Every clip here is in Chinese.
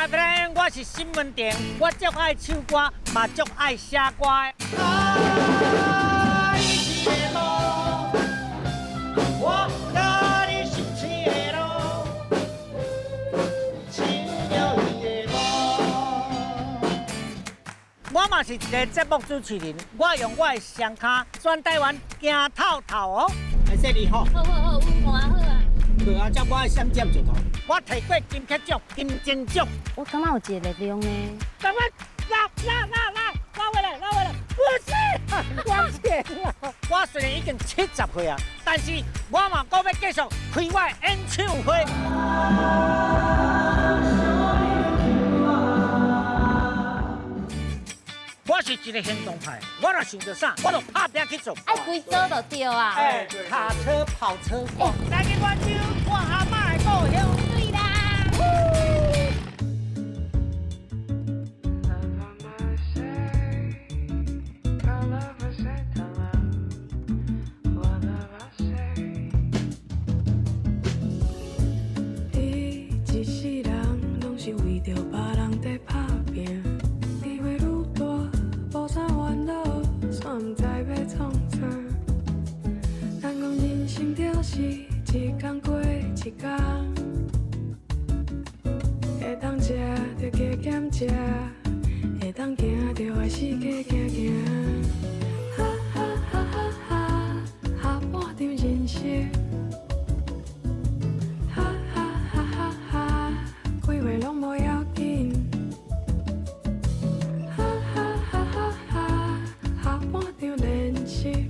大家好，我是新闻店，我足爱唱歌，嘛足爱写歌的。啊，你是的路，我甲你是青的路，青了伊的路。我嘛是一个节目主持人，我用我的双脚转台湾行透透哦。谢谢你好。好，阮看好啊。对啊，这我的闪点就头。我摕过金曲奖、金钟奖。我感觉有一个力量呢。赶快拉回来！不是，忘记了。我虽然已经70岁啊，但是我嘛搁要继续开我的演唱会。我是一个行动派，我若想到啥，我就拍拼去做。爱规做就对啊。哎，卡车、跑车，来去我手，我阿妈的故乡。对啦。一世人拢是为着别人在打拼，机会愈大，无啥烦恼，煞毋知要创啥。咱讲人生就是一天过一天，会当食就加减食，会当行就爱死加行行。哈哈哈哈哈，下半场人生。几岁拢无要紧，哈哈哈哈哈，下半场练习，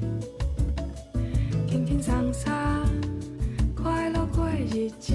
轻轻松松，快乐过日子。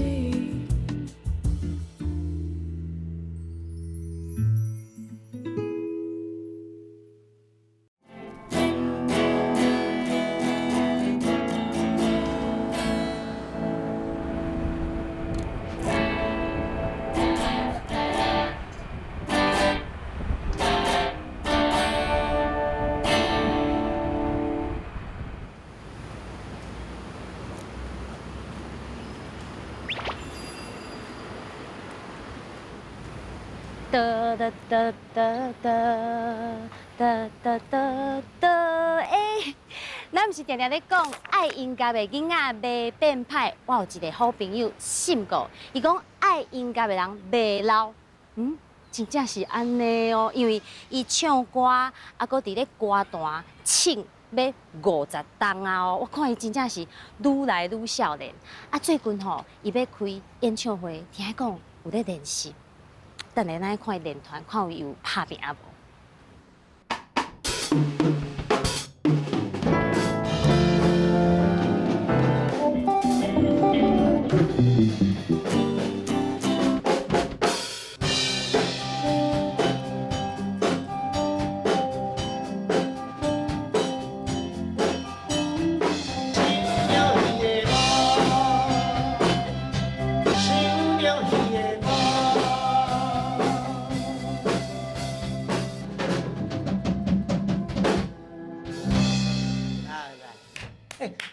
哒哒哒哒哒哒哒哒哎，咱毋是定定咧讲爱音乐的囡仔袂变歹。我有一个好朋友信过，伊讲爱音乐的人袂老。真正是安尼哦，因为伊唱歌，啊，搁伫咧歌坛唱要50档啊哦，我看伊真正是愈来愈少年。啊，最近吼，伊要开演唱会，听讲有咧练习。等下咱看伊练团，看有有拍拼无。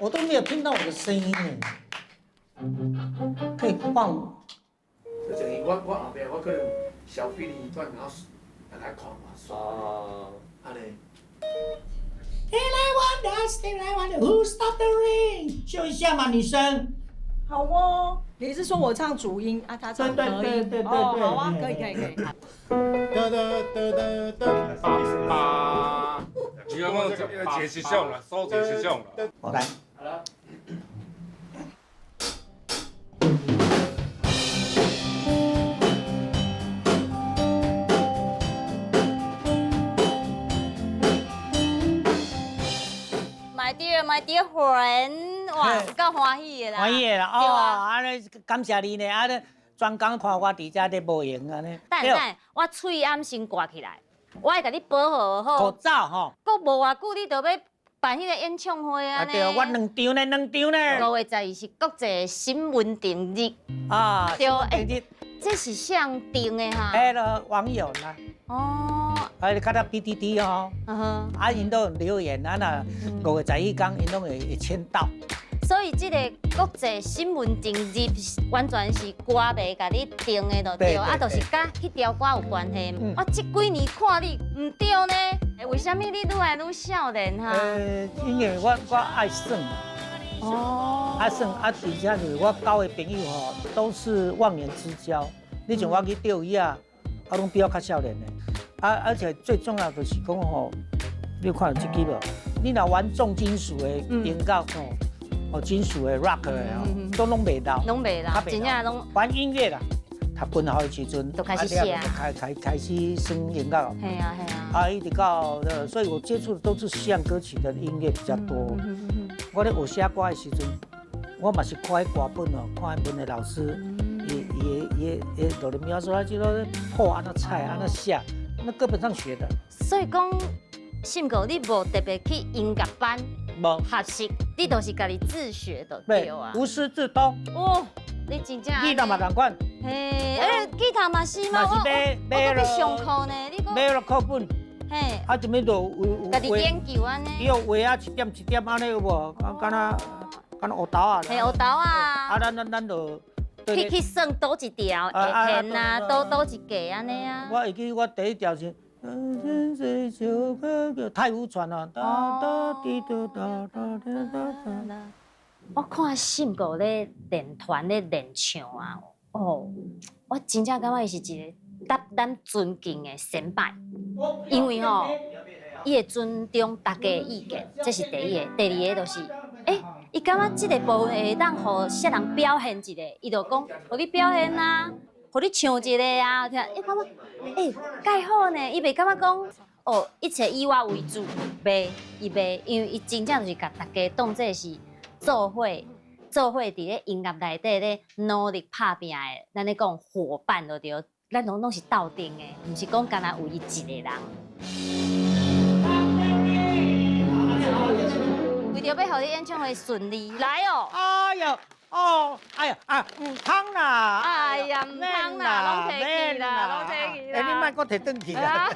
我都没有听到我的声音呢，可以放。就等于我后壁我可能小比你一段，然后来看嘛。哦，安尼。Still I wonder who stopped the rain？ 秀一下嘛，女生。好哦，你是说我唱主音啊，他唱和音？对。哦，好啊，可以。哒哒哒哒哒叭。你有冇解释上啦？手解释上啦。好来。好了。买啲魂，哇，有够欢喜的啦！欢喜的啦，哦，安尼感谢你呢，啊，你专工看我伫遮咧无闲安尼。等，我喙暗先挂起来，我会甲你保护好。口罩吼。搁无偌久，你就要办迄个演唱会啊？对，我2场呢，2场呢。5月12日是国际新闻定日。啊，对，这是上定的哈。了网友啦。哦。你看到 PTT 哦，因都有留言，那5月11日因拢会签到。所以这个国际新闻定日完全是歌迷甲你定的就对，啊，就是甲迄条歌有关系。我这几年看你唔对呢，为什么你愈来愈少年哈？因为我爱耍嘛，爱耍啊，而且就是我交的朋友吼，都是忘年之交。你像我去钓鱼啊，拢比我较少年的。而且最重要的是讲吼，你有看到这支无？你若玩重金属的音乐哦，金属的 rock 的哦，都拢袂老，拢袂老，真正拢玩音乐啦。读本校的时阵，就开始写开始生音乐。系啊系啊。啊，一直到所以我接触的都是西洋歌曲的音乐比较多。我咧学写歌的时阵，我嘛是看迄歌本哦，看迄本的老师，也哆来咪发嗦拉西哆破安那菜安那写，那课本上学的。所以讲，信哥你无特别去音乐班无学习，你都是家己自学的对啊。无师自通。哦，你真正。吉他嘛同款。嘿，吉他嘛是嘛，我去上课呢，你讲。买了课本。嘿。啊，这边就有。家己研究安尼。伊有画啊，一点一点安尼有无？敢若学豆啊。嘿，学豆啊。啊，咱就。去算倒一条会弦啊，倒一格安尼啊。我会记我第一条是。太湖船啊！我看信哥咧练团咧练唱啊，哦，我真正感觉伊是一个值咱尊敬的先辈，因为吼，伊会尊重大家的意见，这是第一个。第二个就是，伊感觉这个部分会当互些人表现一个，伊就讲，互你表现啊，互你唱一个啊，伊感觉，介好呢，伊袂感觉讲。哦，一切以我为主，袂，伊袂，因为伊真正就是甲大家当作是做伙伫咧音乐内底咧努力打拼的，咱咧讲伙伴就对，咱拢是斗阵的，毋是讲干那有伊一个人。为着要互你演唱会顺利，来哦！哎呦！哦，哎呀啊，唔通啦！哎呀，唔通啦，拢摕去啦，拢摕去啦！你莫搁摕转去啦！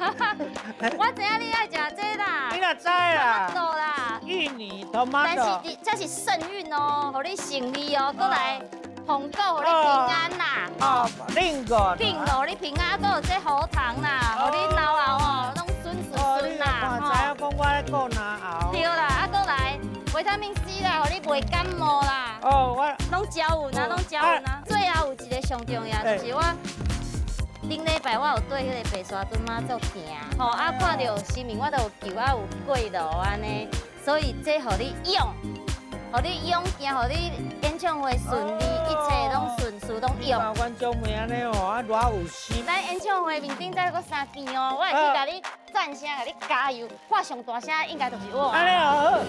我知影你爱食这啦，你若知啦，多啦，芋泥、토마토，但是这是幸运哦，互你胜利哦，过来红豆，互你平安啦！哦，另个，互你平安，还有这喉糖啦，互你老后哦，拢顺顺啦！哦，知影讲我咧顾拿后。对啦，啊，过来维他命 C 啦，互你袂感冒啦。哦，我拢交运啊，拢交运啊！最后有一个上重要，就是我顶礼拜我有对迄个白沙屯妈祖行，吼啊看到新闻我都有求啊有过路安尼，所以这互你用，互你勇行，互你演唱会顺利，一切拢顺事拢用。观众们安尼哦，啊偌有心。咱演唱会面顶再搁三件哦，我会去甲你赞声，甲你加油，我上大声应该就是我。安尼好。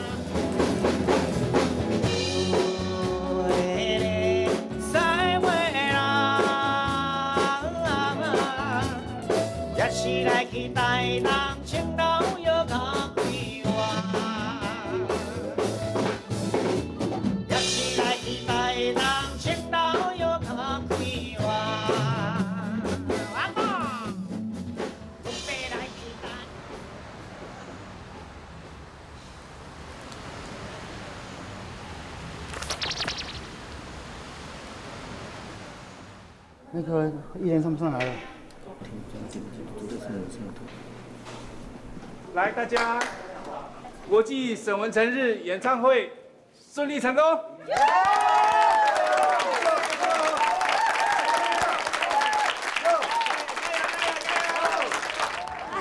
是来期待人情老药较快活，也是来期待人情老药较快活。阿哥，准备来期待。那个艺人上不上来了？来，大家，国际沈文成日演唱会顺利成功。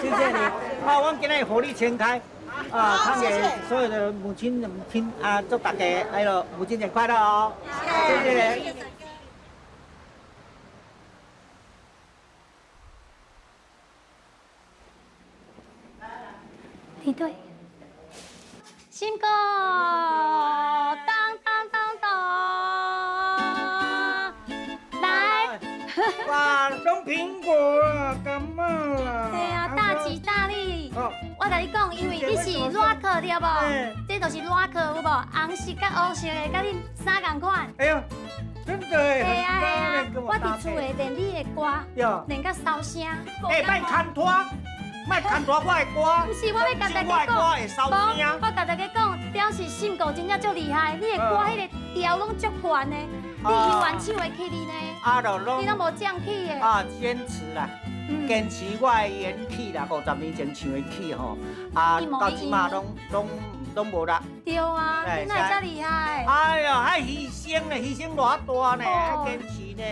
谢谢你，啊，我今日火力全开，啊，唱给所有的母亲们听啊，祝大家还有母亲节快乐哦！谢谢你。你对，新歌，当当当当，来，哇，种苹果啊，感冒啦。对啊，大吉大利。我甲你讲，因为你是裸壳，对无？这就是裸壳，有无？红色甲黑色的，甲你三共款。哎呦，真的哎，系啊，我伫厝内练你的歌，练到烧声。哎，别牵拖。莫牵大我的歌，不是，我要甲大家我的歌会烧讲，声。我甲大家讲，表示信狗真正足厉害，你的歌迄个调拢足悬的，你永远唱会起你呢，啊，就你拢无降起的。啊，坚持啦，坚持我的原曲啦，50年前唱的曲吼，啊，到即马拢无啦。对啊，你哪会遮厉害？哎呀，还牺牲呢，牺牲偌大呢，还坚持呢。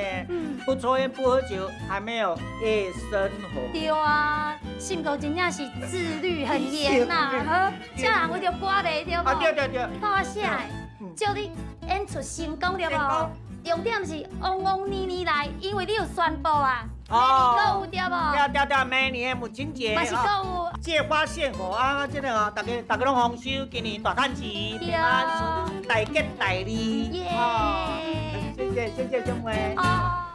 不抽烟不喝酒，还没有夜生活。对啊，信狗真正是自律很严呐，好，这人为着歌袂对啊，对无？对对。看我写的，叫你演出成功对无？重点是旺旺年年来，因为你有宣布啊，明年购有对无？对，明年的母亲节嘛是购有。借花献火啊！这个啊，大家拢丰收，今年大赚钱，平安，大吉大利。耶！谢谢兄妹。哦。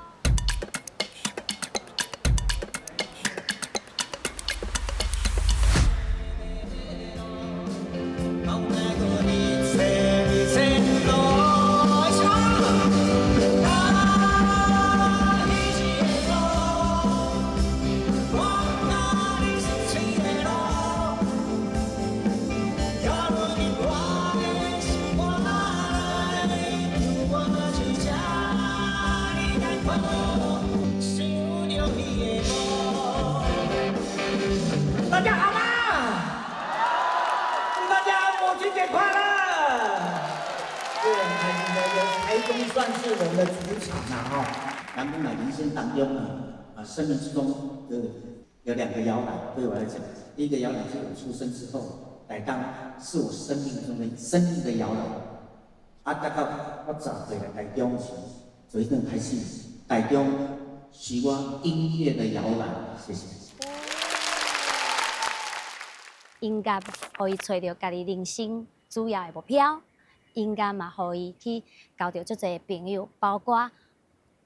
大家好吗？祝大家母亲节快乐！对，很开心的，台中算是我们的主场啦哈。南宫的人生当中呢，生命之中有2个摇篮，对我来讲，第一个摇篮是我出生之后，来当是我生命中的生命的摇篮。大概我10岁来台中时，就已经开始台中是我音乐的摇篮。谢谢。音乐，互伊找到家己人生主要的目标。音乐嘛，互伊去交到足侪朋友，包括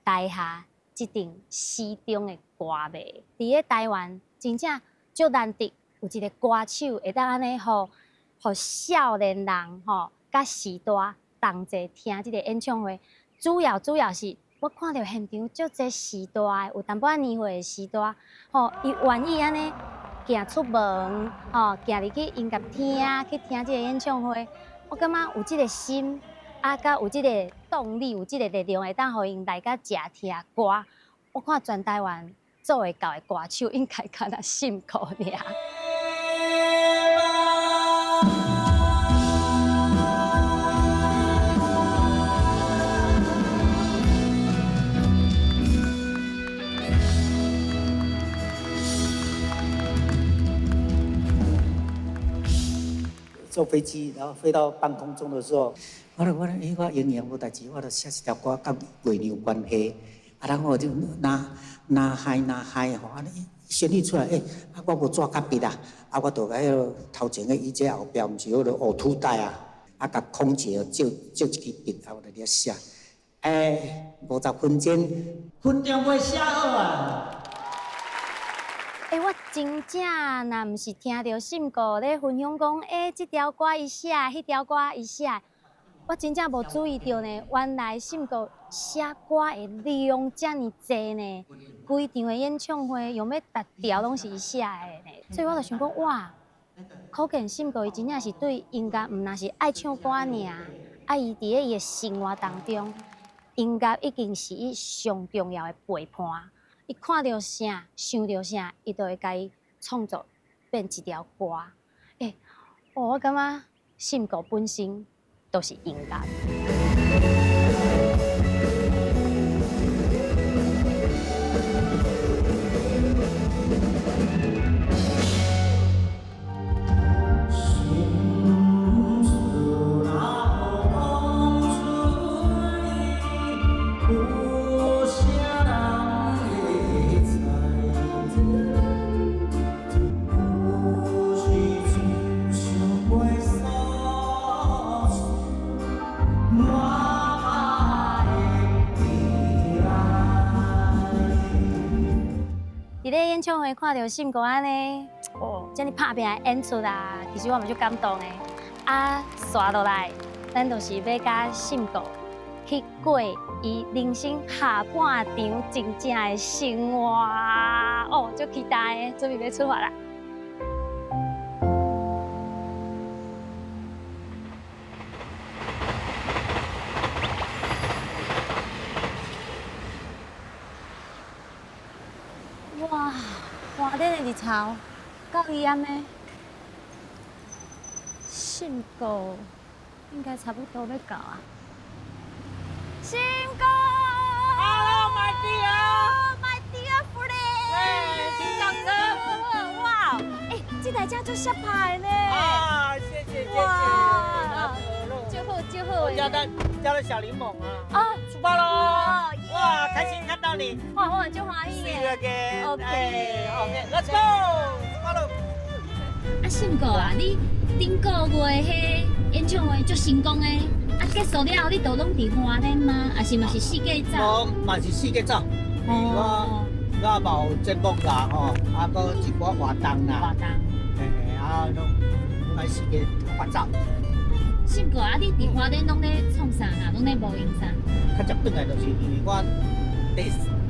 台下即阵时钟的歌迷。伫咧台湾，真正足难得有一个歌手会当安尼，互少年人甲时代同齐听即个演唱会。主要是我看到现场足侪时代的，有淡薄仔年岁的时代，伊愿意安尼。行出门，行入去音乐厅去听这个演唱会，我感觉有这个心，甲有这个动力，有这个力量，会当互因来甲食听歌。我看全台湾做会到的歌手，应该敢若信口尔。坐飞机，然后飞到半空中的时候，我营养无代志，我就写一条歌，甲月亮有关系。然后我就那嗨吼，安尼旋律出来，我无纸甲笔啊，我就喺个头前个椅子后壁，毋是迄个呕吐袋啊，甲空姐借一支笔，我就咧写，50分钟要写好啊。我真正若毋是听到信哥咧分享讲，这条歌伊写，迄条歌伊写，我真正无注意到呢。原来信哥写歌的量遮尔济呢，规场的演唱会用要达条拢是伊写的呢。所以我就想讲，哇，可见信哥伊真正是对音乐毋若是爱唱歌尔，伊伫咧伊的生活当中，音乐已经是伊上重要的陪伴。伊看到啥，想到啥，伊就会甲伊创作变一条歌。我感觉信哥本身都是音乐。伫咧演唱会看到信哥安尼，遮尔拍拼的演出啊，其实我嘛就感动的。刷落来，咱就是要甲信哥去过伊人生下半场真正的生活。足期待的，准备要出发啦！哇，花莲的日头够艳呢，信哥应该差不多要到啊。信哥 Hello my，My dear friend， 哎请上车。哇，哎，这台车就下牌呢。啊，谢谢。哇，就就好就好我的。加了小柠檬啊。啊，出发喽！哦耶哇，开心看到你。哇，我就欢喜 See you 耶。 again. OK OK，Let's go，出发喽！啊，信哥啊，你顶个月迄演唱会足成功的，啊结束了后你都拢伫花莲吗？还是嘛是四界走？我嘛是四个走，我嘛有节目啦吼，啊，搁一寡活动啦，活动。啊，拢来四个发走。信哥啊，你伫花莲拢咧创啥啊？拢咧无用啥？较接转来就是因为我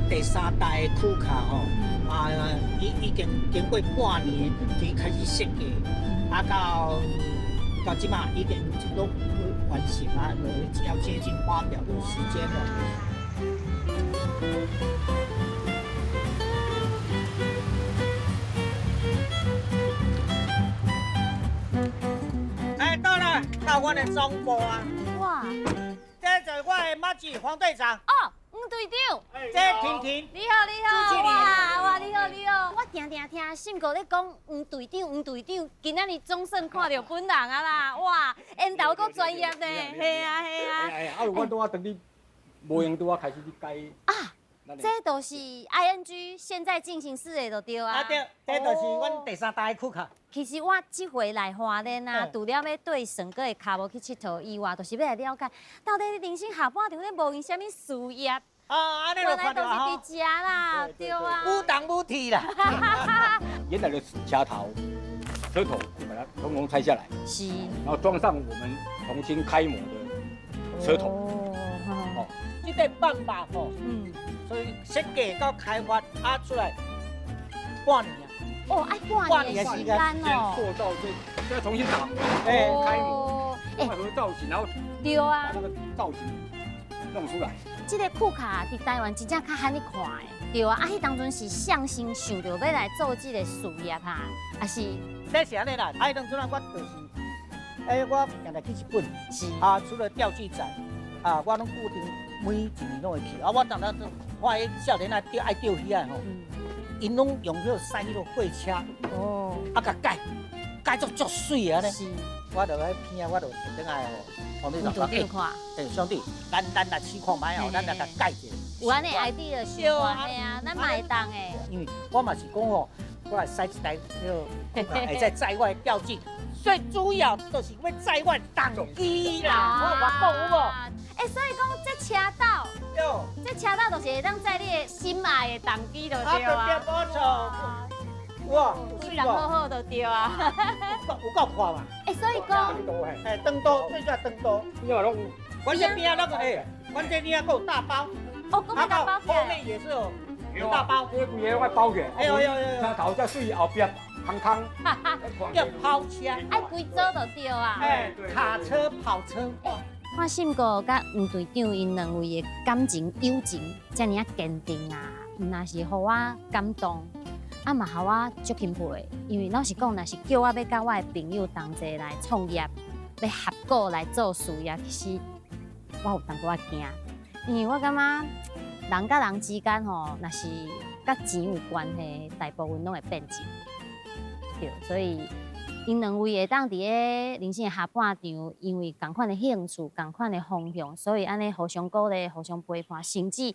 第三代的库卡吼，啊，已经经过半年，才开始设计，啊到即马已经都完成啊，只要接近发表的时间了。哎，到我的总部啊！哇，这就是我的马子黄队长，哦，黄队长。这婷婷。你好，你好，朱经理哇，你好，你好。我定听信哥咧讲黄队长，黄队长，今仔日总算看到本人啊啦，哇，演头够专业呢，嘿啊嘿啊。啊，阮拄啊等你无用拄啊开始去改啊，这都是 ING 现在进行式的就对啊。啊对，这就是阮第三代的库卡。其实我这回来花莲啊，除了要对省个的卡无去佚佗以外，就是要来了解到底你人生下半场咧无用什么事业。啊，安尼就原来都是看到哈伫，遮啦，对啊。无动无体啦。原来的车头、车头把它统统拆下来，是。然后装上我们重新开模的车头。哦，这个办法吼，嗯，所以设计到开发啊出来半年啊。哦，爱半年的时间先哦。塑造再重新打，哎开模，哎综合造型，然后对啊把，那个造型弄出来。这个库卡伫台湾真正较罕你看的，对啊，啊，迄当阵是相心想着要来做这个事业哈，啊是这是安尼啦，啊，当初我就是，我定来去日本，是啊，除了钓具展，啊，我拢固定每一年拢会去，啊，我当然都看迄少年啊爱钓鱼啊吼，因拢用迄个驶迄个货车，哦，啊，甲改足水啊呢，是，我就喺片啊，我就特登来哦，黄队长讲，看，兄弟，咱来试看卖哦，咱来甲改者。有安尼 idea 想法的啊，咱嘛会当诶。因为我嘛是讲哦，我来驶一台迄个会在外钓具，最主要就是要在外动机啦，我讲有无？哎，所以讲这车道，有，这车道就是会当载你的心爱的动机就对啊，啊。对，无错。哇，非常好好就对啊。有够看嘛？哎，所以讲，哎，灯多，最主要灯多。因为拢阮这边啊那个哎，阮这边啊还有大包，哦，讲要大包后面也是有大包，这规个我包起来，哎呦，车头才水，后边空空，叫跑车，爱规组就对啊。哎，卡车、跑车。我信哥甲黄队长因两位的感情友情遮尔啊坚定啊，毋那是互我感动，啊嘛互我足钦佩的。因为老实讲，若是叫我要甲我的朋友同齐来创业，要合作来做事业，其实我有淡薄仔惊，因为我感觉人甲人之间吼，若是甲钱有关系，大部分拢会变钱，对，所以。因两位会当伫咧人生的下半场，因为同款的兴趣、同款的方向，所以安尼互相鼓励、互相陪伴，甚至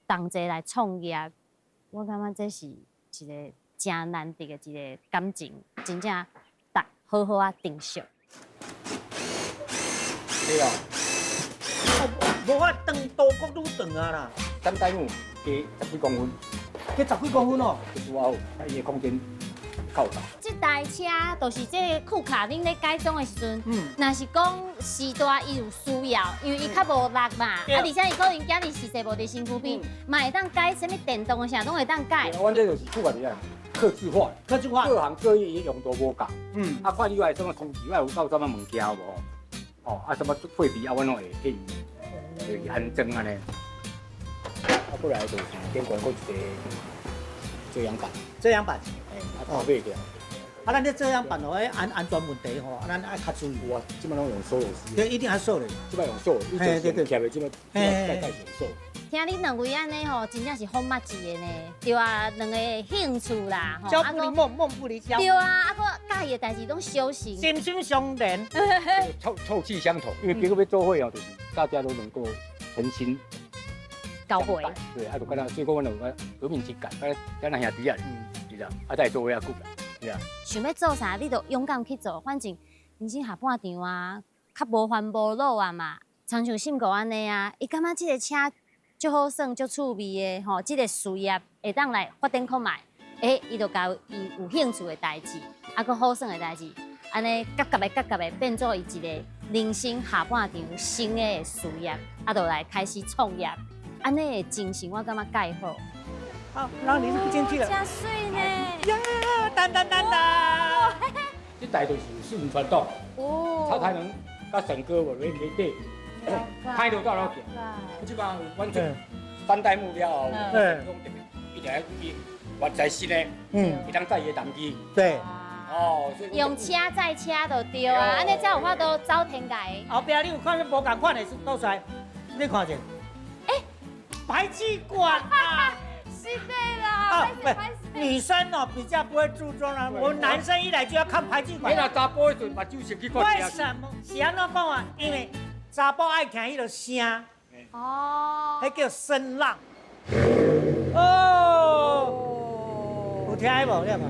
同齐来创业。我感觉这是一个真难得的一个感情，真正好好啊珍惜。对啊，无法长多国愈长啊啦，咱台母加10几公分，加10几公分哦，就是我有，伊的空间够大。这台车就是这个库卡恁咧改装的时阵，若是讲时代伊有需要，因为伊较无力嘛，啊，而且伊可能今日是坐无伫身躯边，嘛会当改什么电动的啥，拢会当改。阮这就是出发点客制化，客制化，各行各业用途无共。啊，看以外什么充气，外有到什么物件有无？哦，啊什么废皮啊，阮拢会给伊，就是安装安尼。啊，过来就是顶悬过一遮阳板，遮阳板，头买起来。啊，咱这遮阳板哦，安全问题吼，咱爱较注意。有啊，基本上用锁螺丝。对，一定要锁的。基本上用锁，你就是用贴的，基本盖用锁。听你两位安尼吼，真正是好默契的呢。对啊，两个兴趣啦，交不离梦，梦不离交。对啊，啊个介意的代志拢相信，心心相连，臭气相投。因为别个要做伙哦，就是大家都能够诚心交会。对，啊，就跟他，所以讲我两个革命情感，咱兄弟啊，是啦，啊，再做伙啊，久啦，是啊。想要做啥，你就勇敢去做，反正人生下半场啊，较无烦无恼啊嘛。常像信哥安尼啊，伊感觉这个车足好耍、足趣味的吼，这个事业会当来发展看卖，伊就交伊有兴趣的代志，啊，佮好耍的代志，安尼夹的变做伊一个人生下半场新的事业，啊，就来开始创业，安尼的精神我感觉介好。好，然后你是进去了。真水呢！呀，等。这台就是顺传统，哦，草台能甲神哥无咧起底，歹路到老行，基本上完全3代目了后，一定要挖在新的，一当载伊的动机。对。哦，用车载车就对啊，安尼才有法度走天界。后壁你有看到无共款的倒出来，你看者。排气管啊！是的啦，女生哦比较不会注重啦，我们男生一来就要看排气管。你若查甫迄阵，目睭先去看。为什么？是安怎讲啊？因为查甫爱听迄个声，迄叫声浪。哦，有听无？你无？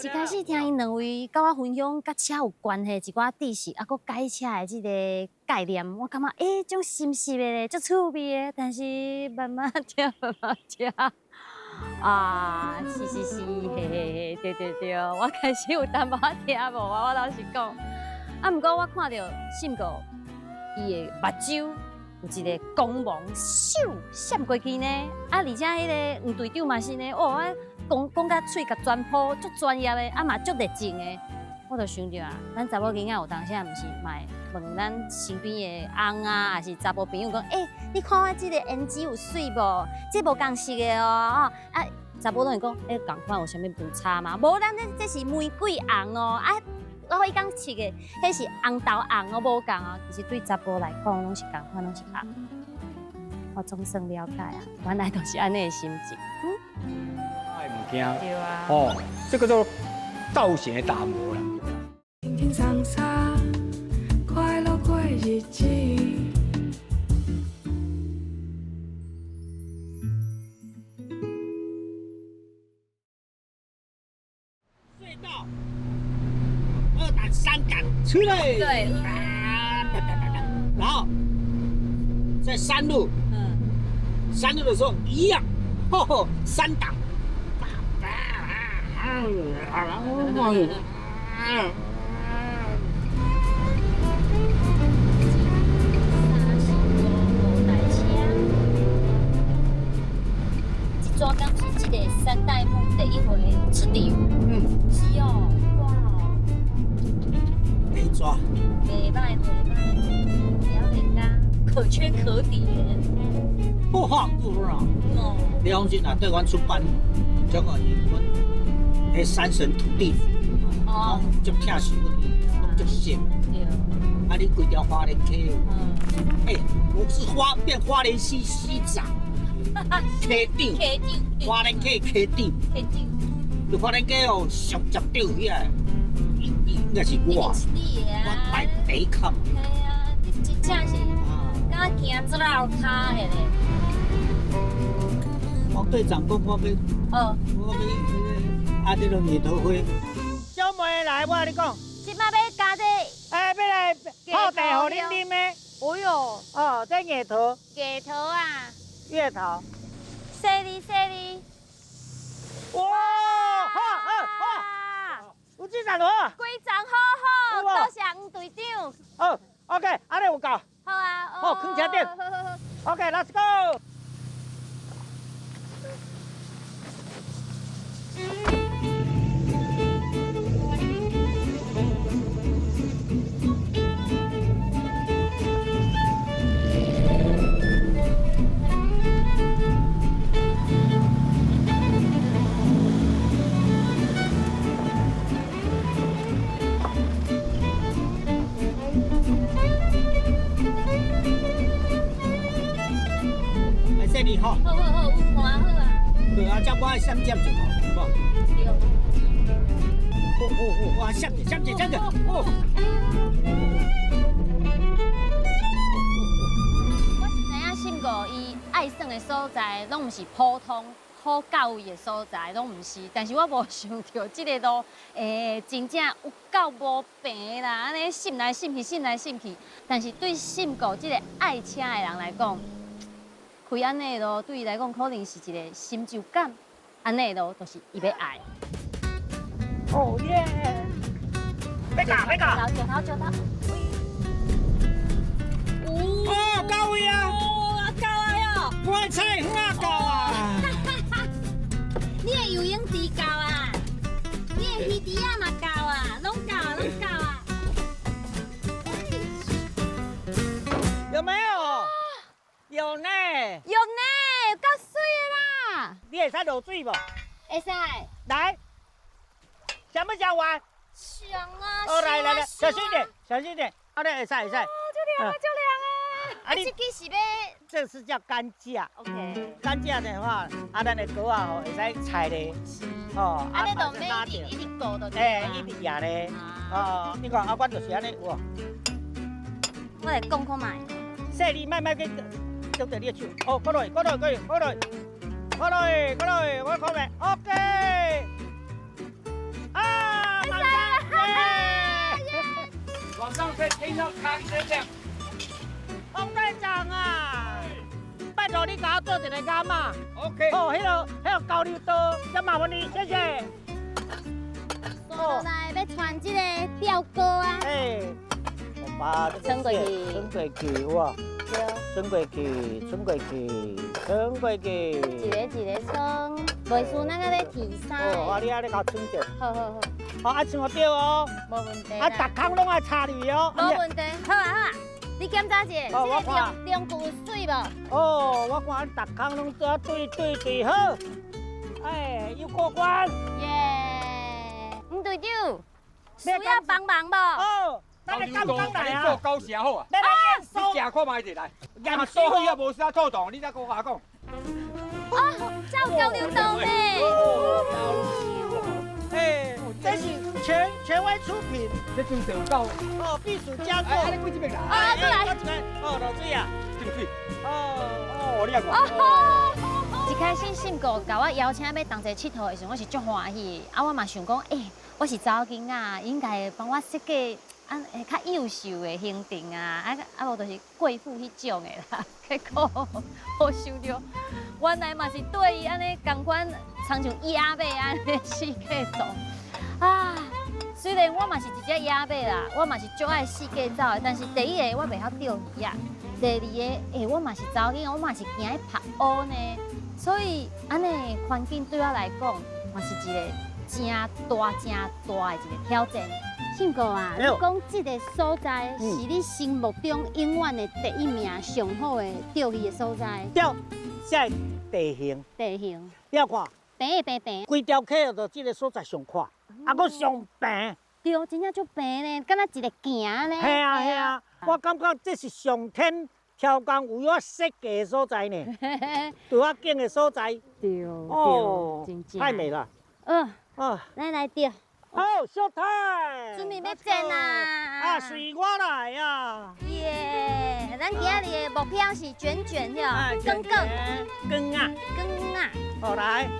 一开始听因两位甲我分享甲车有关系一寡知识，啊，佮改车的即个概念，我感觉种新式的咧，足趣味的。但是慢慢听，啊，是，嘿，对，我开始有淡薄仔听无啊，我老实讲。啊，不过我看到信哥伊的目睭有一个光芒，咻闪过去呢。啊，而且迄个黄队长嘛是呢，哦，讲甲嘴甲全破，足专业的，啊嘛足热情的。我就想着啊，咱查某囡仔有当时啊，毋是卖问咱身边的翁啊，还是查甫朋友讲，你看我这个胭脂有水无？这无共色的哦，啊，查甫拢会讲，共款有啥物不差嘛？无，咱这是玫瑰红哦，啊，我伊讲切的，迄是红豆红哦，无共啊。其实对查甫来讲，拢是共款，拢是红。我总算了解啊，原来都是安尼的心情。物件，对啊。哦，这个叫造型的打磨啦。轻轻松松，快乐过日子。隧道，2档3档出来。对。然后在山路，山路的时候一样，3档。一抓刚是这个3代目第一回出场，是哦，哇，可以抓，袂歹，了人家可圈可点，不遑多让。哦，李鸿信啊，对阮出版，叫个阮迄山神土地，足疼惜阮伊，拢足惜。对。啊，你规条花莲溪，我是变花莲溪溪长，溪长，花莲溪溪长，就花莲溪哦，上接到遐，应该是我排第一坎。嘿啊，你真正是，敢行这老卡的咧。王队长讲我要这个野头花。小妹来，我跟你讲。即摆要加这，要来泡茶，互恁啉的。哦哟，这叶头。鸡头啊，月头。犀利。哇，好，有这阵好。规场好，多谢黄队长。OK， 安尼有够。好啊，好，放车顶。好。OK，Let's go。对啊，这我爱闪剑一下，好不好？哇，闪着，哦。知影信哥伊爱耍的所在，拢毋是普通好教育的所在，拢毋是。但是我无想到这个都真正有够无平啦，安尼心来心去。但是对信哥这个爱车的人来讲，开安尼的路对伊来讲，可能是一个成就感。安尼的路就是伊要爱。哦耶！别搞！石头。哦，到位啊！到啊哟！我菜花到啊！你的游泳池到啊，你的鱼池啊嘛到啊，拢到啊。有没有？有呢。有呢，够水的啦！你会使落水不？会使。来，想不想玩？想啊！哦，来，小心一点。好的，会使。就凉啊！这个是要，这是叫干架。 OK。干架的话，咱的锅啊吼会使菜咧，哦，安尼就免一直顾的。一直压咧，哦，你看我就是安尼哇。我来讲看卖。细力慢去捉着你的手，哦，过来，我看未 ，OK。啊，慢耶！往上飞，听到咔一声响。洪队长啊，拜托你给我做一个竿嘛。 OK。哦，迄个交流道，真麻烦你，谢谢。哦，来要穿这个吊钩啊。哎，我把这个撑过去，哇，对，撑过去。一个撑，袂输那个咧提衫。哦，你给我撑着。好。哦，撑好对哦。无问题。逐空拢爱插入哦。无问题，好啊。你检查一下，这个量具有水无？哦，我看逐空拢做对好。哎，又过关。耶！吴队长，需要帮忙无？哦，咱你敢不敢来啊？做高声好啊！来来，你行看卖一来，验收费也无啥错动，你再跟我讲。哦，这有交流道呢。哎，这是权威出品。这真上高。哦，必属佳作。哎，你几边来？啊，过来。哦，落水啊。进水。哦，你也看。一开始信哥甲我邀请要同齐佚佗的时候，我是足欢喜。啊，我嘛想讲，我是查某囡仔，应该帮我设计较优秀的行程啊，无就是贵妇迄种的啦。结果无想到，原来嘛是对伊安尼同款，亲像野马安尼四界走啊。虽然我嘛是一只野马啦，我嘛是足爱四界走的，但是第一个我袂晓钓鱼啊，第二个我嘛是查某囡仔，我嘛是惊去拍乌呢。所以，安尼环境对我来讲，嘛是一个真大的一个挑战。信哥啊，你讲这个所在是你心目中永远的第一名上好的钓鱼的所在。对，现在地形，你要看，平，规条溪就这个所在上宽，搁上平。对，真正足平呢，敢若一个行呢。系啊，我感觉这是上天。挑工为我设计的所在呢，对我景的所在。对，真正太美了。来钓。好，小太。准备要剪啊！随我来呀！耶，咱今日的目标是卷了，羹啊。好来，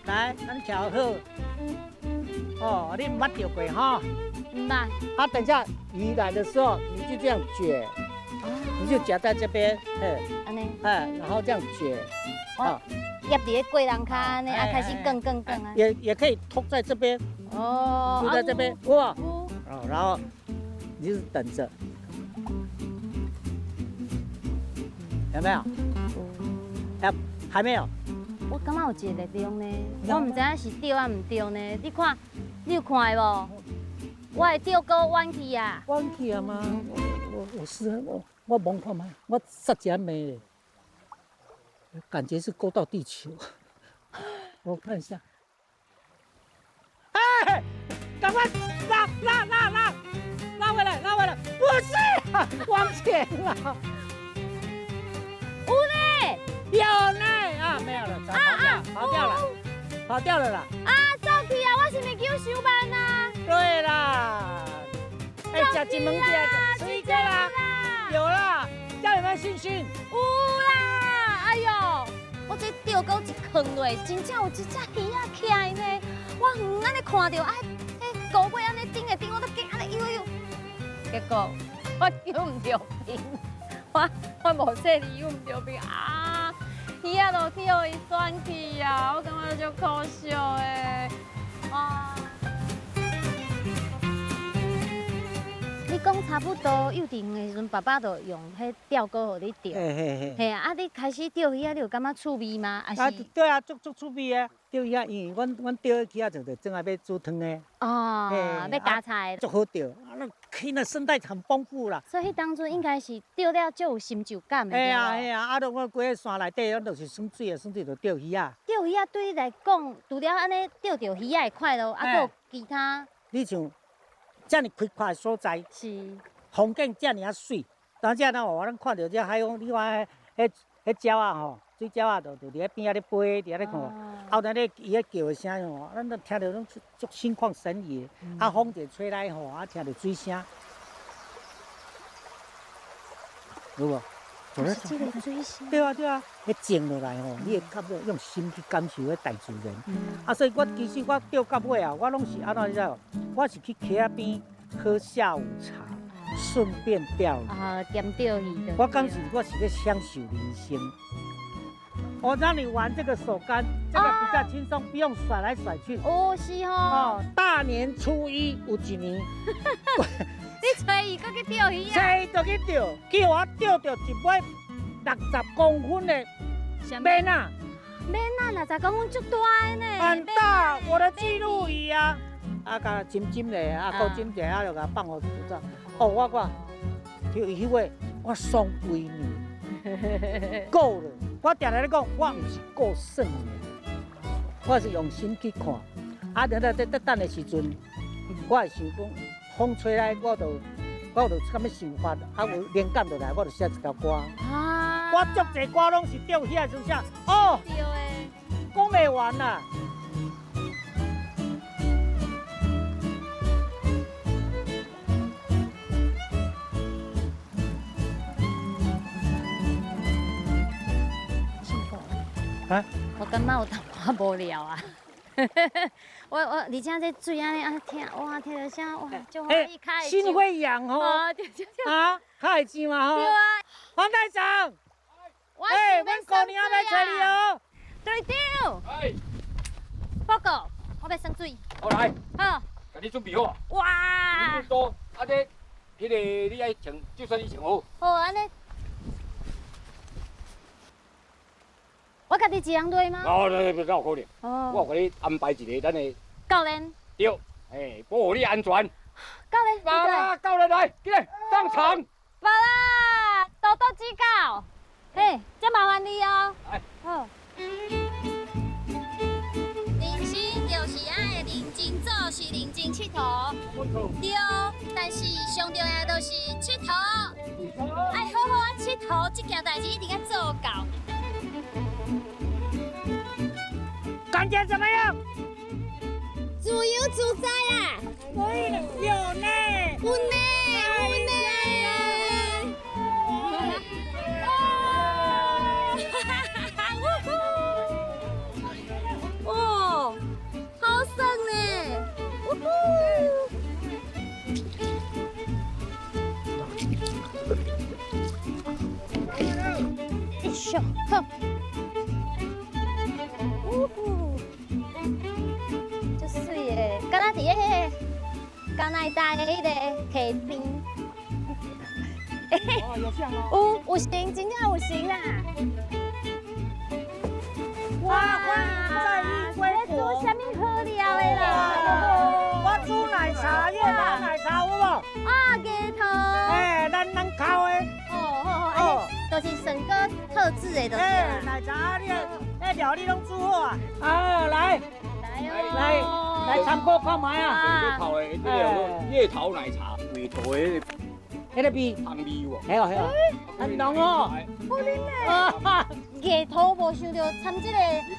咱调好。哦，你唔捌钓过哈？唔捌。等下鱼来的时候，你就这样卷。你就夹在这边，安尼，然后这样卷，压伫个柜人卡安尼，开始更啊。也可以托在这边，就在这边，哇，然后你就是等着，有没有？还没有。我感觉有一个力量呢，我唔知影是钓啊唔钓呢。你有看无？我的钓钩弯去啊！弯去啊吗？我蒙看嘛，我实真美嘞，感觉是勾到地球。我看一下，哎，赶快拉回来！不是，往前拉。有嘞，有呢啊，没有了，跑掉了啦。啊，走去啊！我是咪叫收班啊？对啦，哎，吃金门鸡，吃一个啦，有啦，家人们信心。有啦！哎呦，我这钓钩一放落，真正有一只鱼仔起来呢。我远安尼看到，迄钩尾安尼顶，我都惊安尼呦。结果我游唔着边，我无说你游唔着边啊！鱼仔落去互伊转去啊，我感觉足可惜的。啊！你讲差不多幼稚园的时阵，爸爸就用迄钓钩互你钓。嘿啊！啊，你开始钓鱼啊，你有感觉趣味吗？啊，对啊，足趣味啊！钓鱼啊，因为阮钓起啊，就整下要煮汤的。哦，要加菜。足好钓，啊，那起那生态很丰富啦。所以当初应该是钓了就有成就感的。嘿啊，啊，都我过个山内底，咱就是耍水就钓鱼啊。钓鱼啊，对你来讲，除了安尼钓到鱼仔的快乐，啊，还有其他。你像这么开阔的所在，是风景这么啊水，当这咱我看到这海洋，你看迄鸟啊吼，水鸟啊，就伫咧边仔咧飞，伫咧看，后头咧伊咧叫的声吼，咱都听到拢足心旷神怡。啊，风一吹来吼，啊，听到水声，有无？就是这个水声。对啊，迄静落来吼，你会较要用心去感受迄大自然。啊，所以我其实我钓到尾啊，我拢是安怎你知道？我是去溪仔边喝下午茶，顺便钓鱼。啊，兼钓鱼的。我是在享受人生。我让你玩这个手竿，这个比较轻松，不用甩来甩去。哦，是哦。哦，大年初一有一年，你找伊搁去钓鱼啊？找伊就去钓，叫我钓到一尾60公分的鳖仔。鳖仔60公分足大的呢。很大，我的记录仪啊！啊，甲浸咧，啊，搁浸者，啊，就甲放互就走。哦，我讲，钓鱼迄位，我爽规年，够了。我定定咧讲，我唔是过剩的，我是用心去看。啊，等的时阵，我会想讲，风吹来，我就感觉想法，啊，有灵感就来，我就写一条歌。啊！我足侪歌拢是钓鱼的时阵写。哦。对诶。讲袂完啦。啊！我感觉有淡薄无聊啊。而且这水安尼啊，听哇，听到声哇，就欢喜开。心会痒哦。啊，开钱嘛吼。对啊。黄队长。哎，阮过年要来找你哦。队长。哎。报告，我要生水。好来。好。给你准备好。哇。你多，啊这，你爱穿，就算你穿好。好，安尼。我家己一人对吗？哦，那有可能。哦。我给你安排一个咱的教练。对，哎，保护你安全。教练。好啦，教练来，起来上场。好啦，多多指教。嘿，这麻烦你哦。来。好。人生就是爱认真做事、认真佚佗。对，但是上重要就是佚佗。爱好好啊佚佗，这件代志一定要做到。感觉怎么样？自由自在啊！可以的，有呢，有呢，有呢。哦，好爽呢！一手好。敢若伫迄个加拿大的迄个溪边，有像哦。有成，真正有成啊！哇，在意归国。煮啥物好料的啦？我煮奶茶，越南奶茶有无？啊，鸡头。哎，咱烤的。哦，就是沈哥特制的，就是。哎，奶茶你料理拢煮好啊！啊，来参考看卖啊！月桃的，这个月桃奶茶，尾头的迄个味，香味有哦。系哦系哦，很浓哦。好啉嘞！夜头无想到掺这个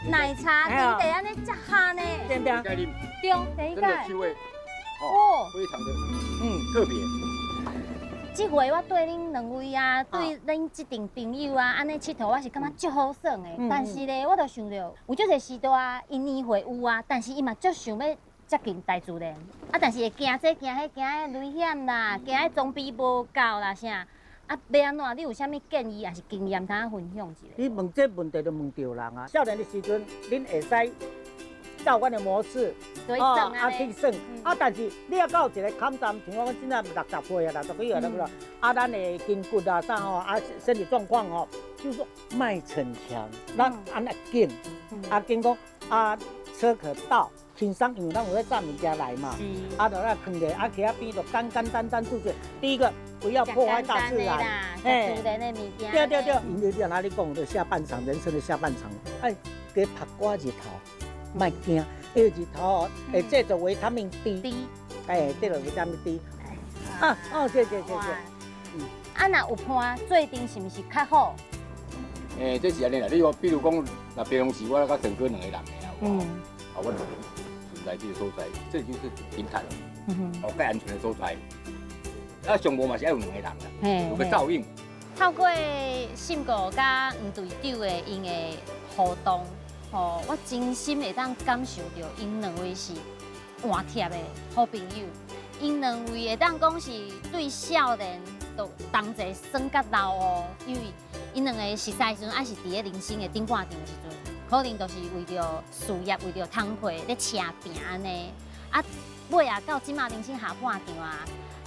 奶茶甜茶安尼遮香呢。对不对？该啉，对，第一真的届。气味哦，非常的特别。这回我对恁两位啊，对恁这阵朋友啊，安尼佚佗，我是感觉足好耍的。但是咧，我就想到有足侪时段，因年会有啊，但是伊嘛足想要接近大自然，啊，但是会惊这惊迄惊迄危险啦，惊迄装备无够啦啥。啊，要安怎？你有啥物建议，还是经验，通分享一下？你问这问题就问对人啊！少年的时阵，恁会使照阮的模式，去算啊，但是你要到一个坎站，像我讲真正60岁啊，60几岁了，啊，咱的筋骨啊啥吼，啊身体状况吼，就是说迈逞强，咱安尼紧，啊经讲啊车可到。轻松，因为咱有在载物件来嘛，啊，就咱放咧，啊，徛啊边就简单住着。第一个，不要破坏大自然，哎，自然的物件。对，因为你哪里讲的下半场，人生的下半场，哎，给拍挂日头，莫惊，因为日头会制造维他命 D， 哎，这个维他命 D， 啊，对，啊，若有伴做阵是毋是较好？这是安尼啦，你话比如讲，那平常时我甲陈哥两个人的啦，啊，我两个。在这个所在，这就是平坦，最安全的所在。啊，上无嘛是要有两个人啦，有个照应。透过信哥甲黄队长的因的互动，吼，我真心会当感受到因两位是换贴的好朋友。因两位会当讲是对少年都同齐算甲老哦，因为因两个实在时阵，还是伫咧人生的顶半场的时阵。可能就是为着事业，为着通配咧车拼安尼，啊，尾啊到即马人生下半场啊，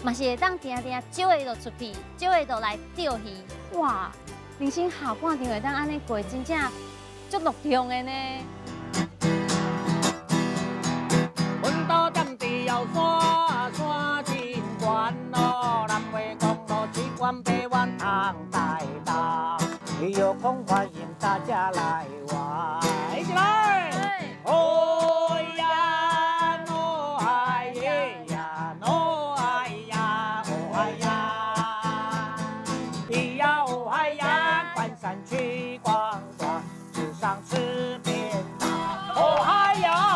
嘛是会当定少下就出去，少下就来钓鱼，哇，人生下半场会当安尼过，真正足乐衷的呢。阮岛站伫后山，山真悬咯，南回公路7弯8弯通大道，旅游空欢迎大家来玩，一起来！哦呀，哦哎耶呀，哦哎呀，哦哎呀，咿呀哦哎呀，关山去逛逛，吃上吃便当，哦哎呀。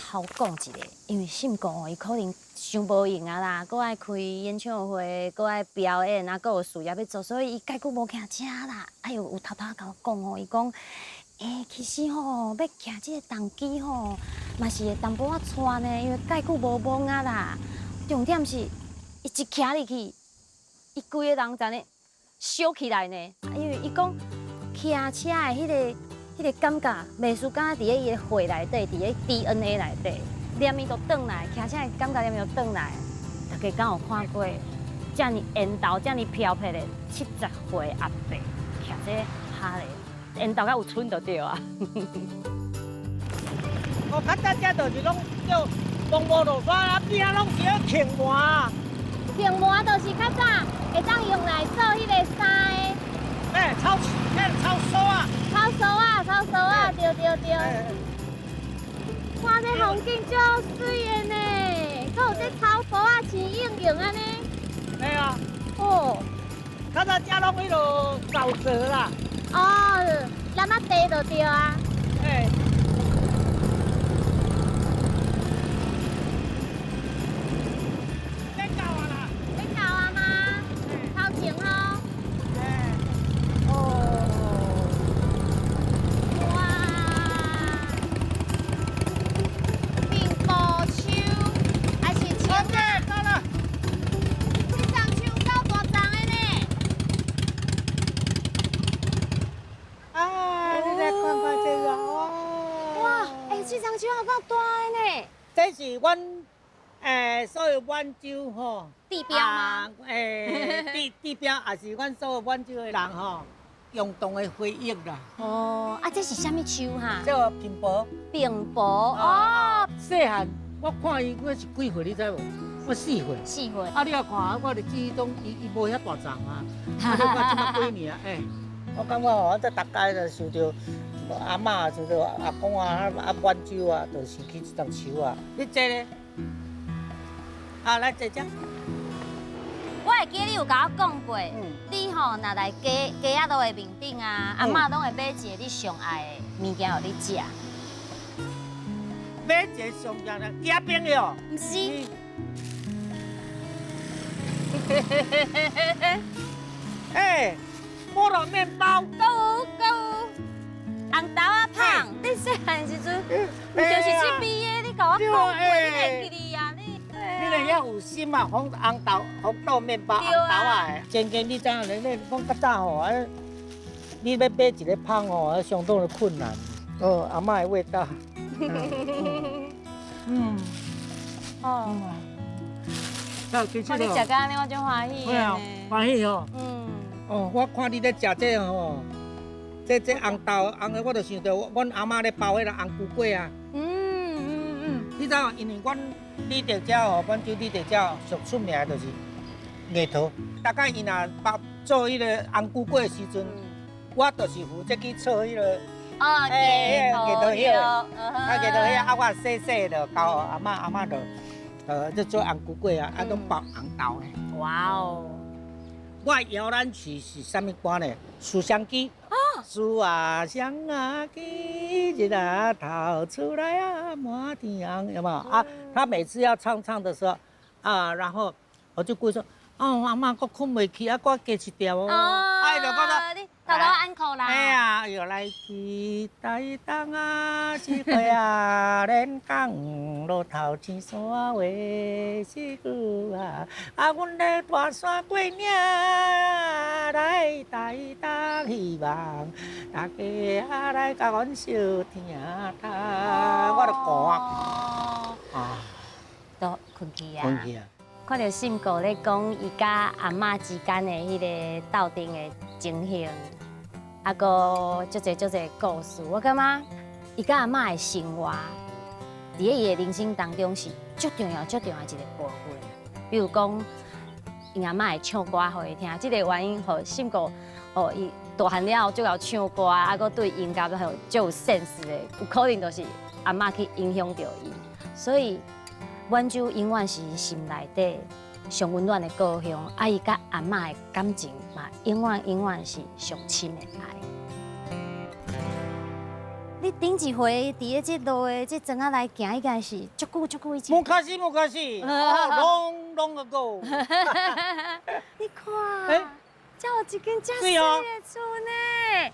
偷讲一个，因为信讲哦，伊可能伤无闲啊啦，搁爱开演唱会，搁爱表演啊，搁有事业要做，所以伊介久无行车啦。哎呦，有偷偷甲我讲哦，伊讲其实吼，要骑这个重机吼，嘛是会淡薄仔喘呢，因为介久无摸啊啦。重点是，伊一骑入去，伊规个人真呢烧起来呢。因为伊讲骑车的迄个感觉，袂输敢伫咧伊个血内底，伫咧 DNA 内底，念伊就转来，骑车的感觉念伊就转来。大家敢有看过遮尔缘投、遮尔飘撇的70岁阿伯骑这哈嘞？缘投甲有寸就对啊！我较早遮就是拢叫公无路山啊，边仔拢是咧轻麻。平麻就是较早会当用来做迄个衫的。哎，炒酥啊！炒酥啊，对。看这风景足水的呢，还有这草坡啊，青硬安尼。哎啊，哦，较早遮拢迄落沼泽啦。哦，蓝啊地就对啊。哎。要到啊啦！要到啊吗？头前哦。哎。哦。哇！并无树，还是青啊？到了。这丛树够大丛的呢。啊，你来看看这个哦。哇，这丛树也够大的呢。这是阮所有满洲吼地标吗？地标也是阮所有满洲的人吼共同的回忆啦。哦，这是什么树哈？叫平埔。平埔哦。细汉我看伊，我是几岁你知无？我4岁。4岁。你也看，我就记忆中伊无遐大丛啊。你看这么几年我感觉吼，这大概就想到阿嬷，想到阿公啊，满洲啊，就想起这丛树啊。你坐咧？来坐遮。我会记得你有甲我讲过，你吼若来家仔路的面顶啊，阿嬷拢会买一个你上爱的物件互你食。买一个上佳的假朋友。唔是。菠萝面包。购有。红豆啊胖，你细汉时阵，唔就是这边的？你甲我讲过，你会记哩啊？你若遐有心啊，红豆面包、红豆啊，真经你知影？你讲较早吼，你要买一个芳吼，相当的困难。阿嬷的味道。看你食到安尼，我就欢喜的。欢喜吼。我看你咧食这吼，这红豆，我就想到阮阿嬷咧包迄个红菇粿啊。你知影？因为阮李德遮吼，阮州李德遮上出名就是芋头。大概伊若做迄个红菇粿的时阵，我就是负责去炒迄个。芋头叶，芋头叶，我细细的交阿嬷就做红菇粿啊，拢包红豆咧。哇哦！我摇篮曲是啥物歌呢？树香鸡。树啊香啊鸡，日啊头出来啊满天红，有没有？他每次要唱的时候，然后我就故意说，阿嬷我困袂去，我加一条哦。就讲到。豆豆安可啦！哎呀，又来去台东啊，是花啊，连江路头前山话是句啊，阮咧大山过岭来台东，希望大家来甲阮收听听，我就歌都困去啊！困去啊！看到信哥咧讲伊甲阿嬷之间的迄个斗阵的情形，个足侪故事，我感觉伊甲阿嬷的生活，伫咧伊的人生当中是足重要一个部分。比如讲，因阿嬷会唱歌互伊听，这个原因互信哥，伊大汉了后就要唱歌，个对音乐就有sense的，有可能就是阿嬷去影响到伊，所以。满洲永远是心内底上温暖的故乡，伊甲阿嬷的感情嘛，永远是上深的爱。你顶一回伫咧这路的这庄仔来行，应该是足久以前。莫客气，long ago。你看，这有一间这水的厝呢。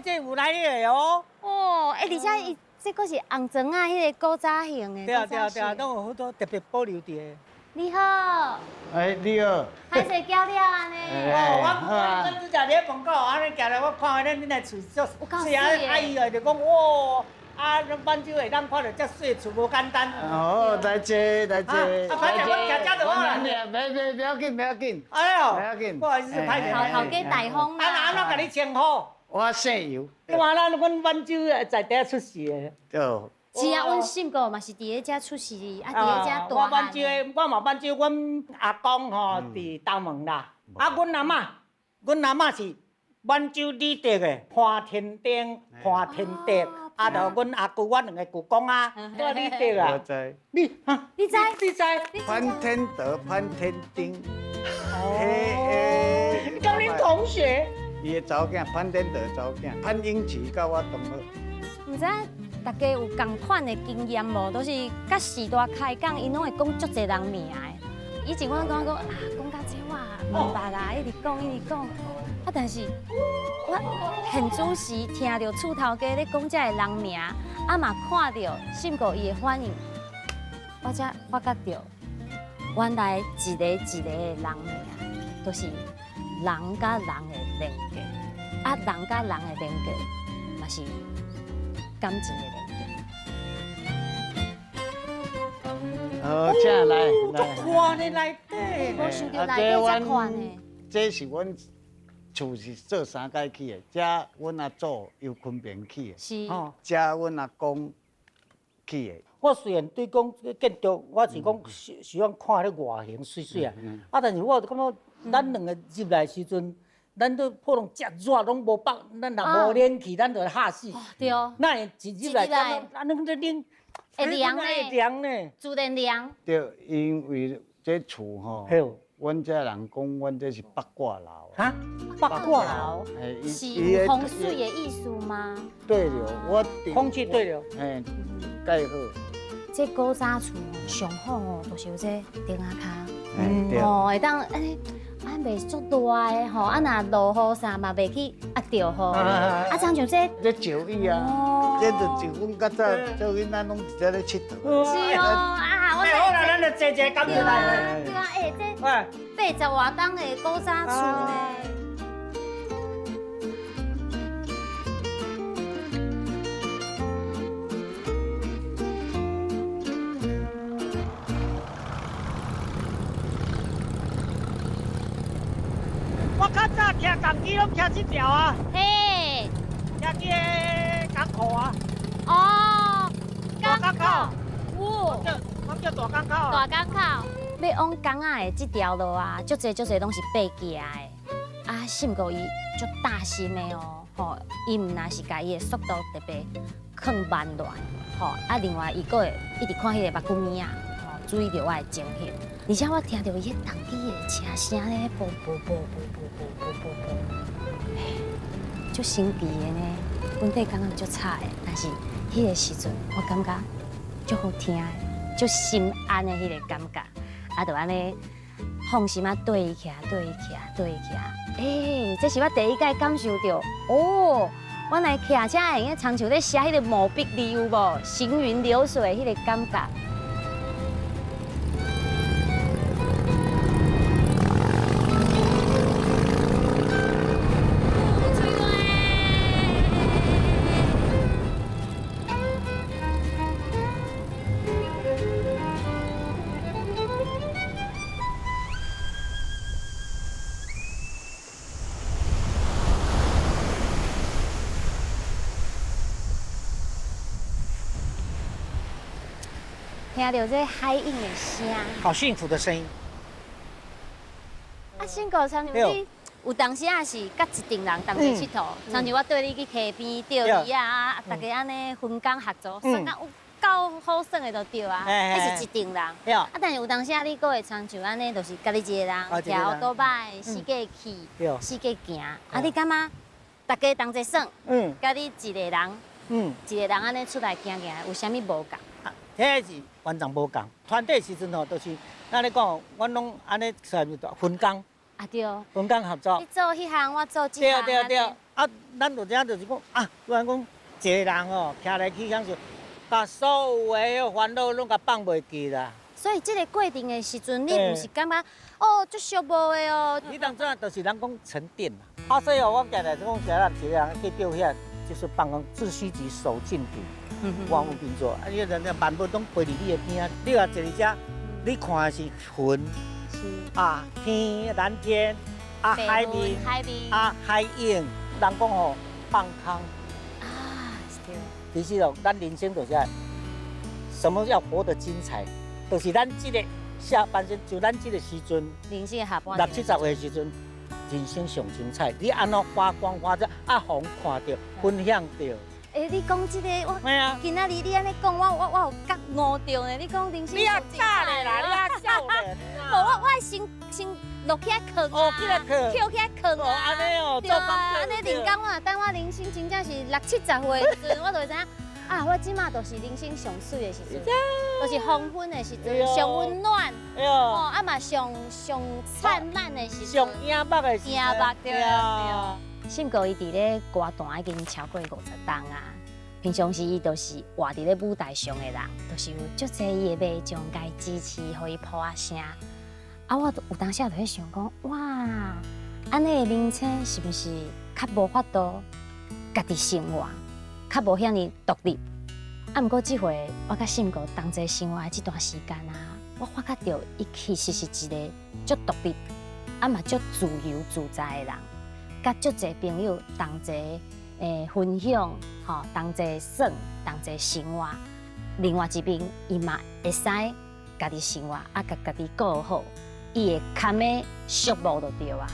这有来的哦。哦，而且伊这个是红砖啊，迄个古早型的。对啊，拢有好多特别保留的。你好，哎，你好。歹势叫了安尼。哦，我拄则咧门口安尼行来，我看恁的厝足水啊，阿姨啊就讲哇，啊，满洲会当看到遮水厝无简单。哦，来坐，来坐。歹势，我徛遮就好啦。不要紧，不要紧。哎呦，不要紧。不好意思，歹势。头家大方嘛。安怎甲你称呼？我姓尤。我阮满洲在地出世的。对。是啊，阮信哥嘛是伫咧遮出世，啊伫咧遮大汉。我满洲的，我嘛满洲，阮阿公吼伫东门啦。啊，阮阿嬷是满洲李德的潘天丁、潘天德，啊，就阮阿舅，我两个舅公啊，都李德啊。我知。你知？潘天德、潘天丁。哦。跟恁同学。伊的查某囝潘天德查某囝，潘英奇甲我同学。唔知大家有共款的经验无？都是甲时代开讲，因拢会讲足侪人名的。以前我讲啊，讲到这我明白啦，一直讲。啊，但是我很主时听到厝头家咧讲这个人名，啊嘛看到信哥伊的反应，我才发觉到，原来一个的人名都是人甲人的连接，啊人甲人的连接嘛是感情的连接。好，请来。看你内底。我想到内底才看呢。这是阮厝是做3届起的，遮阮阿祖由昆平起的，是。遮阮阿公起的。我虽然对讲建筑，我是讲喜欢看迄外形水水啊，啊，但是我感觉咱两个入来时阵，咱都可能遮热拢无放，咱若无冷气，咱就会吓死。对。那一入来，咱那个冷，会凉呢。会凉呢。自然凉。对，因为这厝吼，阮遮人讲，阮这是八卦楼。哈？八卦楼？是有风水的意思吗？对了，我风气对了。介好。这古早厝上好哦，都是有这顶仔骹。对。哦，会当安尼，袂足热的吼，啊若落雨啥嘛袂去压着雨。啊，像这。这石椅啊，这就是阮较早做囡仔拢伫遮咧佚佗。是哦，啊，我好啦，咱就坐坐感觉来。对啊，这80外档的古早厝呢。我较早骑港机拢骑这条啊，嘿，骑去港口啊。哦，港口，我叫大港口啊。大港口，要往港仔的这条路啊，足侪拢是爬行的。啊，信哥伊足大心的哦，吼，伊毋但是家己的速度特别放慢落来，吼，啊，另外伊阁会一直看迄个目睭面啊，吼，注意到我的情绪，而且我听到伊迄重机的车声咧，啵啵啵啵啵啵啵啵，足神奇的呢。本地感觉足差的，但是迄个时阵我感觉足好听的，足心安的迄个感觉，啊，就安尼放心啊，对伊徛。这是我第一届感受到哦，原来骑车会用长袖咧写迄个毛笔字有无？行云流水迄个感觉。听到这海涌的声，好幸福的声音。啊，信哥，像你有当时也是甲一群人同齐佚佗，像是我对你去溪边钓鱼啊，大家安尼分工合作，算到有够好耍的就对啊，迄是一群人。啊，但是有当时你阁会像安尼，就是家己一个人徛倒摆，四界去，四界行。啊，你感觉大家同齐耍，甲你一个人，一个人安尼出来行行，有啥物无共？迄是完全无共。团队时阵吼，就是咱咧讲，阮拢安尼分工，啊对，分工合作你。做迄项，我做这项。对，啊，咱就这样就是讲啊，突然讲一个人哦，徛来去享受，把所有的迄烦恼拢甲放袂记啦。所以这个过程的时阵，你唔是感觉哦，足寂寞的哦。你当阵就是咱讲沉淀嘛。啊，所以哦，我常常讲，现在一个人去表现，就是放讲自须及守静笃，万物并作。啊，你人家万物拢陪伫你的边啊，你若坐伫遮，你看的是云，啊天蓝天，啊海面，啊海影，人讲吼放空。啊，是对。其实哦，咱人生就是什么叫活得精彩，就是咱这个下半生，就咱这个时阵，人生下半60、70岁的时阵，人生上精彩。你安怎发光发热，啊，互看到，分享到。你讲这个我，今仔日你安尼讲，我有觉悟到呢。你讲人生你啊早咧啦，你啊少咧。无我先落起来困啊，跳起来困啊。安尼哦，对啊，安尼人讲我等我人生真正是60、70岁的时阵，我就会知影啊，我即马就是人生上水的时阵，就是黄昏的时阵，上温暖，哦，啊嘛上灿烂的时阵，上影目的时阵，影目对啊。信哥伊伫咧歌坛已经超过50档啊，平常时伊就是活伫咧舞台上的人，就是有足侪伊的迷将该支持，互伊抱啊声。啊，我有当时就在想讲，哇，安尼的人生是不是较无法度家己生活，较无遐尼独立？啊，毋过这回我甲信哥同齐生活的这段时间啊，我发觉到伊其实是一个足独立，啊嘛足自由自在的人。甲足侪朋友同齐分享，吼，同齐耍，同齐生活。另外一边，伊嘛会使家己生活，啊，家己过好，伊会堪的寂寞就对啊。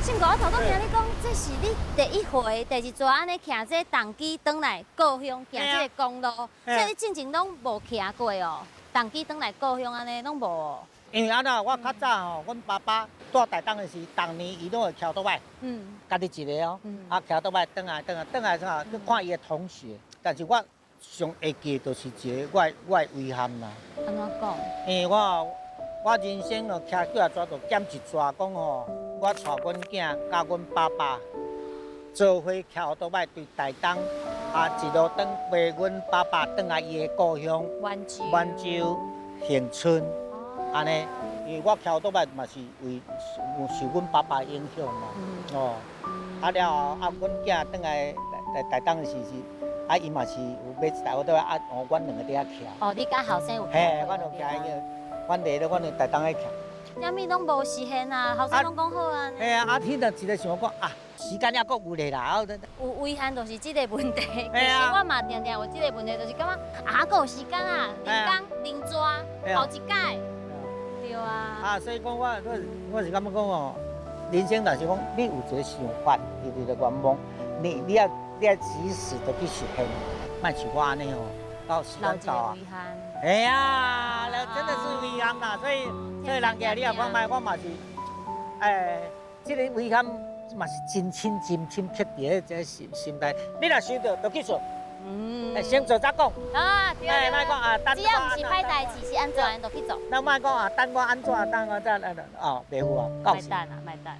信哥，我头拄听你讲，这是你第一回、第二座安尼骑这重机转来故乡，行这个公路，所以你进前拢无骑过哦。重机转来故乡安尼拢无哦。因为安那我较早吼，阮爸爸住台东的时，逐年伊拢会骑倒摆，家己一个哦，啊骑倒摆转来啥，去看伊的同学。但是我上会记就是一个我的遗憾啦。安怎讲？因为我人生哦骑几啊抓就减一抓，讲吼，我带阮囝甲阮爸爸做伙骑倒摆对台东，啊一路转陪阮爸爸转来伊的故乡泉州恒春。安尼，因为我骑倒摆嘛是受阮爸爸影响嘛，哦，啊了后啊，阮囝转来台东的时，啊伊嘛是有买一台倒摆，啊，阮两个伫遐骑。哦，你甲后生有骑？嘿，阮有骑迄个，阮台东咧骑。啥物拢无实现啊，后生拢讲好啊。嘿啊，啊，天就一直想讲啊，时间也阁有咧啦，有遗憾就是这个问题。其实我嘛常常有这个问题，就是感觉啊，阁有时间啊，零工零抓，后一届。对啊。啊，所以讲我是感觉讲哦，人生就是讲你有一个想法，有一个愿望，你要及时的去实现，莫像我安尼哦，到时间到啊。哎呀，真的是遗憾啦，所以人家你也看卖，我嘛是，这个遗憾嘛是真深刻伫这心内。你若想到，就去做。先做再讲。啊，对啊。莫讲啊，等只要唔是歹代志，是安怎就去做。咱莫讲啊，等我安怎，等我再袂赴啊，到时。卖等啊，卖等。